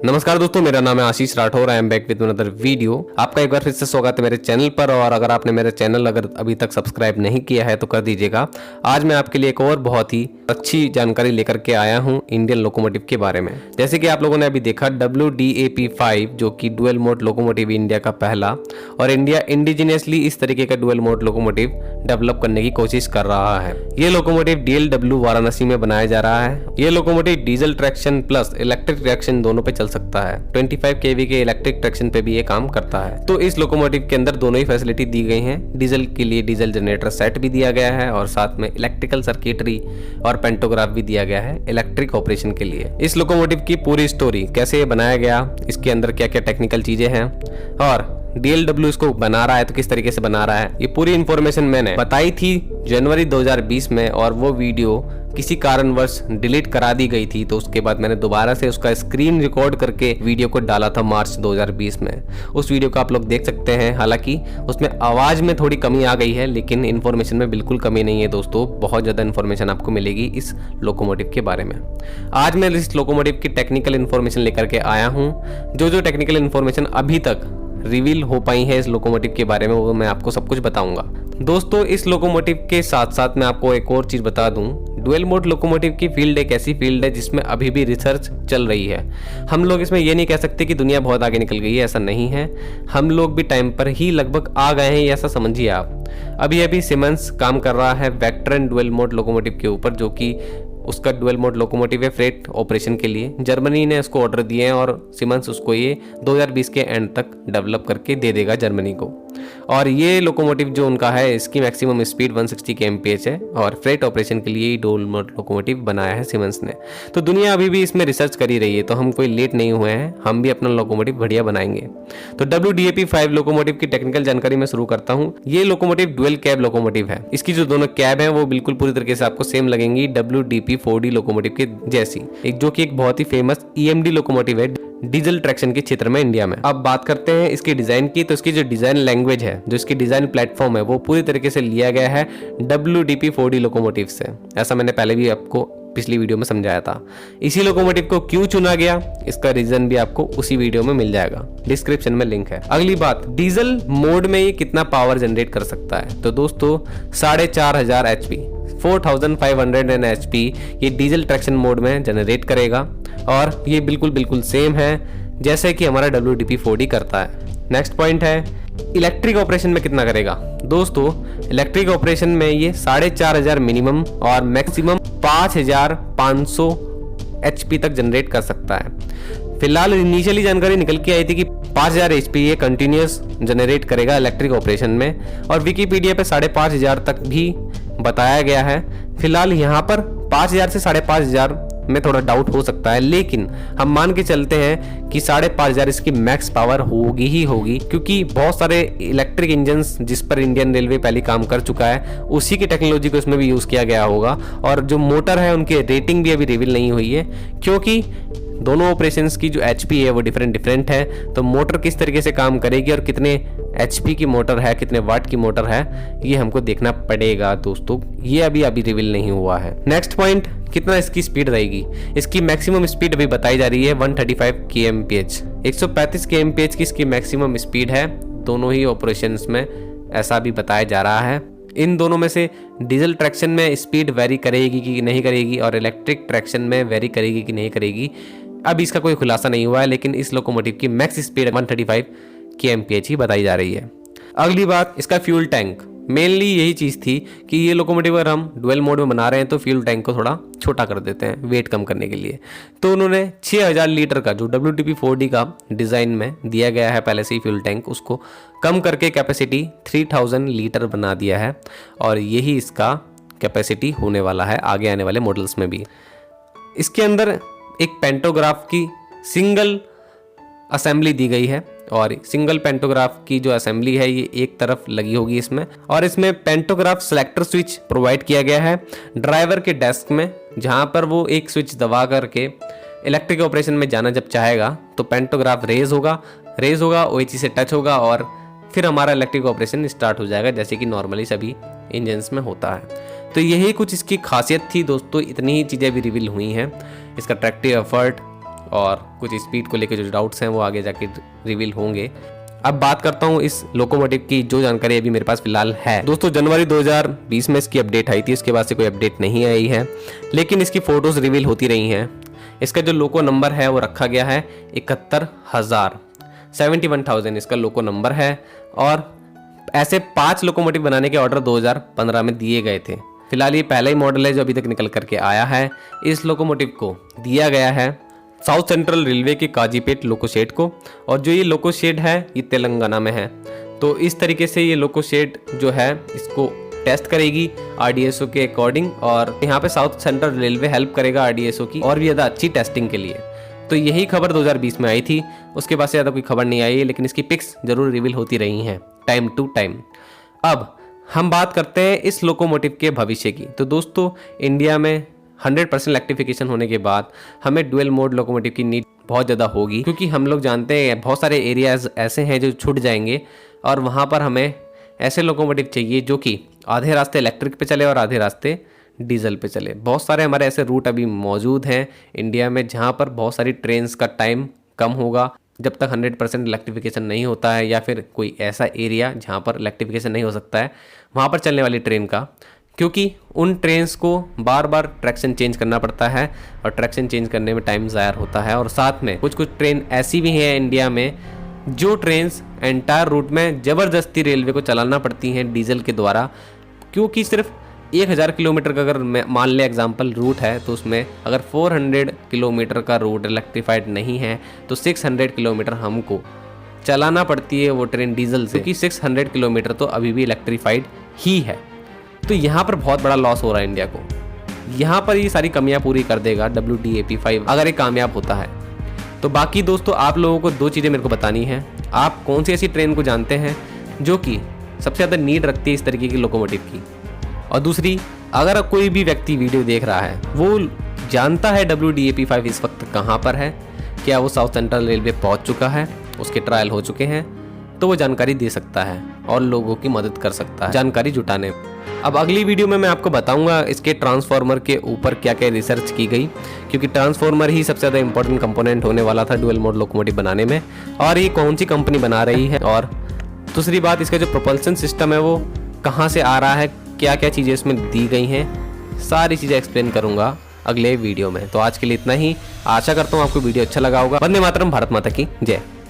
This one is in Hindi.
नमस्कार दोस्तों, मेरा नाम है Ashish Rathore. I am back with another video. आपका एक बार फिर से स्वागत है मेरे चैनल पर। और अगर आपने मेरा चैनल अभी तक सब्सक्राइब नहीं किया है तो कर दीजिएगा। आज मैं आपके लिए एक और बहुत ही अच्छी जानकारी लेकर के आया हूं इंडियन लोकोमोटिव के बारे में। जैसे कि आप लोगों ने अभी देखा WDAP-5 जो कि डुअल मोड लोकोमोटिव इंडिया का पहला, और इंडिया इंडिजिनियसली इस तरीके का डुअल मोड लोकोमोटिव डेवलप करने की कोशिश कर रहा है। ये लोकोमोटिव DLW वाराणसी में बनाया जा रहा है। ये locomotive diesel traction plus electric traction दोनों पे चल सकता है। 25 kV के इलेक्ट्रिक ट्रैक्शन पे भी ये काम करता है। तो इस लोकोमोटिव के अंदर दोनों ही फैसिलिटी दी गई हैं। डीजल के लिए डीजल जनरेटर सेट भी दिया गया है और साथ में इलेक्ट्रिकल सर्किटरी और पेंटोग्राफ भी दिया गया है इलेक्ट्रिक ऑपरेशन के लिए। इस लोकोमोटिव की पूरी स्टोरी, कैसे ये बनाया गया, इसके अंदर क्या क्या टेक्निकल चीजें हैं और DLW इसको बना रहा है तो किस तरीके से बना रहा है, ये पूरी इंफॉर्मेशन मैंने बताई थी जनवरी 2020 में। और वो वीडियो किसी कारणवश डिलीट करा दी गई थी, तो उसके बाद मैंने दोबारा से उसका स्क्रीन रिकॉर्ड करके वीडियो को डाला था मार्च 2020 में। उस वीडियो को आप लोग देख सकते हैं। हालांकि उसमें आवाज में थोड़ी कमी आ गई है, लेकिन इन्फॉर्मेशन में बिल्कुल कमी नहीं है दोस्तों। बहुत ज्यादा इन्फॉर्मेशन आपको मिलेगी इस लोकोमोटिव के बारे में। आज मैं इस लोकोमोटिव की टेक्निकल इन्फॉर्मेशन लेकर के आया हूँ। जो टेक्निकल इन्फॉर्मेशन अभी तक रिवील हो पाई है इस लोकोमोटिव के बारे में, वो मैं आपको सब कुछ बताऊंगा दोस्तों। इस लोकोमोटिव के साथ साथ मैं आपको एक और चीज बता दूं। डुअल मोड लोकोमोटिव की फील्ड एक ऐसी फील्ड है जिसमें अभी भी रिसर्च चल रही है। हम लोग इसमें ये नहीं कह सकते कि दुनिया बहुत आगे निकल गई है, ऐसा नहीं है। हम लोग भी टाइम पर ही लगभग आ गए हैं, ऐसा समझिए आप। अभी सिमेंस काम कर रहा है वेक्ट्रन डुअल मोड लोकोमोटिव के ऊपर, जो कि उसका डुअल मोड लोकोमोटिव है फ्रेट ऑपरेशन के लिए। जर्मनी ने उसको ऑर्डर दिए हैं और सिमेंस उसको ये 2020 के एंड तक डेवलप करके दे देगा जर्मनी को। और ये लोकोमोटिव जो उनका है, इसकी मैक्सिमम स्पीड 160 kmph है और फ्रेट ऑपरेशन के लिए डुअल मोड लोकोमोटिव बनाया है सिमेंस ने। तो दुनिया अभी भी इसमें रिसर्च करी रही है, तो हम कोई लेट नहीं हुए हैं। हम भी अपना लोकोमोटिव बढ़िया बनाएंगे। तो WDAP-5 लोकोमोटिव की टेक्निकल जानकारी मैं शुरू करता हूँ। ये लोकोमोटिव डुअल कैब लोकोमोटिव है। इसकी जो दोनों कैब है वो बिल्कुल पूरी तरीके से आपको सेम लगेंगी WDP-4D लोकोमोटिव के जैसी, जो कि एक बहुत ही फेमस EMD लोकोमोटिव है डीजल ट्रैक्शन के क्षेत्र में इंडिया में। अब बात करते हैं इसकी डिजाइन की, तो इसकी जो डिजाइन लैंग्वेज है, जो इसकी डिजाइन प्लेटफॉर्म है, वो पूरी तरीके से लिया गया है WDP-4D लोकोमोटिव से। ऐसा मैंने पहले भी आपको पिछली वीडियो में समझाया था। इसी लोकोमोटिव को क्यों चुना गया, इसका रीजन भी आपको उसी वीडियो में मिल जाएगा, डिस्क्रिप्शन में लिंक है। अगली बात, डीजल मोड में ये कितना पावर जनरेट कर सकता है, तो दोस्तों 4500 HP 4500 HP ये डीजल ट्रैक्शन मोड में जनरेट करेगा। और ये बिल्कुल सेम है जैसे कि हमारा WDP-4D करता है। नेक्स्ट पॉइंट है इलेक्ट्रिक ऑपरेशन में कितना करेगा। दोस्तों इलेक्ट्रिक ऑपरेशन में ये 4500 मिनिमम और मैक्सिमम 5500 HP तक जनरेट कर सकता है। फिलहाल इनिशियली जानकारी निकल के आई थी कि 5000 HP ये कंटिन्यूस जनरेट करेगा इलेक्ट्रिक ऑपरेशन में, और विकिपीडिया पे 5500 तक भी बताया गया है। फिलहाल यहाँ पर 5000 से 5500 में थोड़ा डाउट हो सकता है, लेकिन हम मान के चलते हैं कि 5500 इसकी मैक्स पावर होगी ही होगी, क्योंकि बहुत सारे इलेक्ट्रिक इंजन्स जिस पर इंडियन रेलवे पहले काम कर चुका है, उसी की टेक्नोलॉजी को इसमें भी यूज किया गया होगा। और जो मोटर है उनकी रेटिंग भी अभी रिवील नहीं हुई है, क्योंकि दोनों ऑपरेशंस की जो HP है वो डिफरेंट है। तो मोटर किस तरीके से काम करेगी और कितने HP की मोटर है, कितने वाट की मोटर है, ये हमको देखना पड़ेगा दोस्तों। ये अभी रिवील नहीं हुआ है। नेक्स्ट पॉइंट, कितना इसकी स्पीड रहेगी। इसकी मैक्सिमम स्पीड अभी बताई जा रही है 135 kmph 135 kmph की इसकी मैक्सिमम स्पीड है दोनों ही ऑपरेशंस में, ऐसा भी बताया जा रहा है। इन दोनों में से डीजल ट्रैक्शन में स्पीड वेरी करेगी कि नहीं करेगी और इलेक्ट्रिक ट्रैक्शन में वेरी करेगी कि नहीं करेगी, अभी इसका कोई खुलासा नहीं हुआ है। लेकिन इस लोकोमोटिव की मैक्स स्पीड 135 kmph ही बताई जा रही है। अगली बात, इसका फ्यूल टैंक। मेनली यही चीज़ थी कि ये लोकोमोटिव अगर हम डुअल मोड में बना रहे हैं तो फ्यूल टैंक को थोड़ा छोटा कर देते हैं वेट कम करने के लिए। तो उन्होंने 6000 लीटर का जो WDP-4D का डिज़ाइन में दिया गया है पहले से ही फ्यूल टैंक, उसको कम करके कैपेसिटी 3000 लीटर बना दिया है। और यही इसका कैपेसिटी होने वाला है आगे आने वाले मॉडल्स में भी। इसके अंदर एक पेंटोग्राफ की सिंगल असेंबली दी गई है, और सिंगल पेंटोग्राफ की जो असेंबली है ये एक तरफ लगी होगी इसमें, और इसमें पेंटोग्राफ सेलेक्टर स्विच प्रोवाइड किया गया है ड्राइवर के डेस्क में, जहां पर वो एक स्विच दबा करके इलेक्ट्रिक ऑपरेशन में जाना जब चाहेगा तो पेंटोग्राफ रेज होगा, OHC से टच होगा और फिर हमारा इलेक्ट्रिक ऑपरेशन स्टार्ट हो जाएगा, जैसे कि नॉर्मली सभी इंजन्स में होता है। तो यही कुछ इसकी खासियत थी दोस्तों। इतनी ही चीज़ें भी रिवील हुई हैं। इसका ट्रैक्टिव एफर्ट, और कुछ स्पीड को लेकर जो डाउट्स हैं वो आगे जाके रिवील होंगे। अब बात करता हूँ इस लोकोमोटिव की जो जानकारी अभी मेरे पास फिलहाल है। दोस्तों जनवरी 2020 में इसकी अपडेट आई थी, इसके बाद से कोई अपडेट नहीं आई है, लेकिन इसकी फोटोज रिवील होती रही हैं। इसका जो लोको नंबर है वो रखा गया है 71,000 इसका लोको नंबर है। और ऐसे 5 लोकोमोटिव बनाने के ऑर्डर 2015 में दिए गए थे। फिलहाल ये पहला ही मॉडल है जो अभी तक निकल करके आया है। इस लोकोमोटिव को दिया गया है साउथ सेंट्रल रेलवे के काजीपेट लोको शेड को, और जो ये लोको शेड है ये तेलंगाना में है। तो इस तरीके से ये लोको शेड जो है इसको टेस्ट करेगी RDSO के अकॉर्डिंग, और यहाँ पे साउथ सेंट्रल रेलवे हेल्प करेगा RDSO की और भी ज़्यादा अच्छी टेस्टिंग के लिए। तो यही खबर 2020 में आई थी, उसके बाद से ज़्यादा कोई खबर नहीं आई है, लेकिन इसकी पिक्स जरूर रिवील होती रही हैं टाइम टू टाइम। अब हम बात करते हैं इस लोकोमोटिव के भविष्य की। तो दोस्तों इंडिया में 100% इलेक्ट्रिफिकेशन होने के बाद हमें डुअल मोड लोकोमोटिव की नीड बहुत ज़्यादा होगी, क्योंकि हम लोग जानते हैं बहुत सारे एरियाज ऐसे हैं जो छूट जाएंगे, और वहाँ पर हमें ऐसे लोकोमोटिव चाहिए जो कि आधे रास्ते इलेक्ट्रिक पे चले और आधे रास्ते डीजल पे चले। बहुत सारे हमारे ऐसे रूट अभी मौजूद हैं इंडिया में जहाँ पर बहुत सारी ट्रेन्स का टाइम कम होगा जब तक 100% इलेक्ट्रिफिकेशन नहीं होता है, या फिर कोई ऐसा एरिया जहाँ पर इलेक्ट्रिफिकेशन नहीं हो सकता है वहाँ पर चलने वाली ट्रेन का, क्योंकि उन ट्रेन्स को बार बार ट्रैक्शन चेंज करना पड़ता है और ट्रैक्शन चेंज करने में टाइम ज़ाया होता है। और साथ में कुछ कुछ ट्रेन ऐसी भी हैं इंडिया में जो ट्रेन्स एंटायर रूट में ज़बरदस्ती रेलवे को चलाना पड़ती हैं डीजल के द्वारा, क्योंकि सिर्फ 1000 किलोमीटर का अगर मान ले एग्जाम्पल रूट है, तो उसमें अगर 400 किलोमीटर का रूट इलेक्ट्रीफाइड नहीं है तो 600 किलोमीटर हमको चलाना पड़ती है वो ट्रेन डीजल से, क्योंकि 600 किलोमीटर तो अभी भी इलेक्ट्रीफाइड ही है। तो यहाँ पर बहुत बड़ा लॉस हो रहा है इंडिया को। यहाँ पर ये सारी कमियाँ पूरी कर देगा WDAP5 अगर ये कामयाब होता है। तो बाकी दोस्तों आप लोगों को 2 चीज़ें मेरे को बतानी है। आप कौन सी ऐसी ट्रेन को जानते हैं जो कि सबसे ज़्यादा नीड रखती है इस तरीके की लोकोमोटिव की, और दूसरी, अगर कोई भी व्यक्ति वीडियो देख रहा है वो जानता है WDAP5 इस वक्त कहाँ पर है, क्या वो साउथ सेंट्रल रेलवे पहुँच चुका है, उसके ट्रायल हो चुके हैं, तो वो जानकारी दे सकता है और लोगों की मदद कर सकता है जानकारी जुटाने। अब अगली वीडियो में मैं आपको बताऊंगा इसके ट्रांसफार्मर के ऊपर क्या क्या रिसर्च की गई, क्योंकि ट्रांसफार्मर ही सबसे ज़्यादा इंपॉर्टेंट कंपोनेंट होने वाला था डुअल मोड लोकोमोटिव बनाने में, और ये कौन सी कंपनी बना रही है, और दूसरी बात इसका जो प्रोपल्सन सिस्टम है वो कहाँ से आ रहा है, क्या क्या चीज़ें इसमें दी गई हैं, सारी चीज़ें एक्सप्लेन करूँगा अगले वीडियो में। तो आज के लिए इतना ही। आशा करता हूँ आपको वीडियो अच्छा लगा होगा। वंदे मातरम, भारत माता की जय।